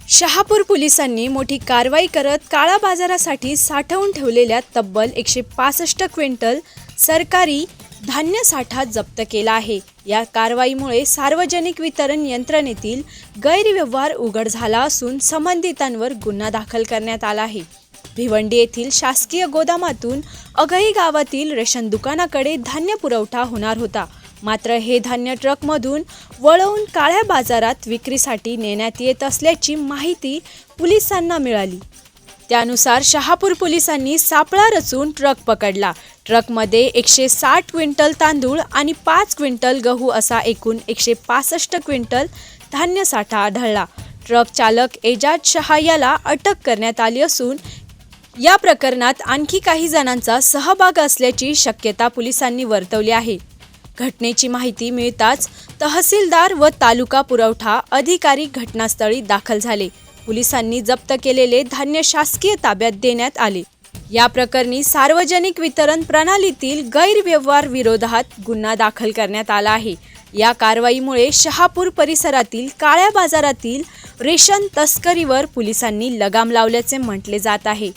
शहापूर पोलिसांनी मोठी कारवाई करत काळा बाजारासाठी साठवून ठेवलेल्या तब्बल 165 क्विंटल सरकारी धान्य साठा जप्त केला आहे। या कारवाईमुळे सार्वजनिक वितरण यंत्रणेतील गैरव्यवहार उघड झाला असून संबंधितांवर गुन्हा दाखल करण्यात आला आहे। भिवंडी येथील शासकीय गोदामातून अघई गावातील रेशन दुकानाकडे धान्य पुरवठा होणार होता, मात्र हे धान्य ट्रकमधून वळवून काळ्या बाजारात विक्रीसाठी नेण्यात येत असल्याची माहिती पोलिसांना मिळाली। त्यानुसार शहापूर पोलिसांनी सापळा रचून ट्रक पकडला। ट्रकमध्ये 160 क्विंटल तांदूळ आणि 5 क्विंटल गहू असा एकूण 165 क्विंटल धान्य साठा आढळला। ट्रक चालक एजाज शहा याला अटक करण्यात आली असून या प्रकरणात आणखी काही जणांचा सहभाग असल्याची शक्यता पोलिसांनी वर्तवली आहे। घटनेची माहिती मिळताच तहसीलदार व तालुका पुरवठा अधिकारी घटनास्थळी दाखल झाले। पोलिसांनी जप्त केलेले धान्य शासकीय ताब्यात देण्यात आले। या प्रकरणी सार्वजनिक वितरण प्रणालीतील गैरव्यवहार विरोधात गुन्हा दाखल करण्यात आला आहे। या कारवाईमुळे शहापूर परिसरातील काळ्या बाजारातील रेशन तस्करीवर पोलिसांनी लगाम लावल्याचे म्हटले जात आहे।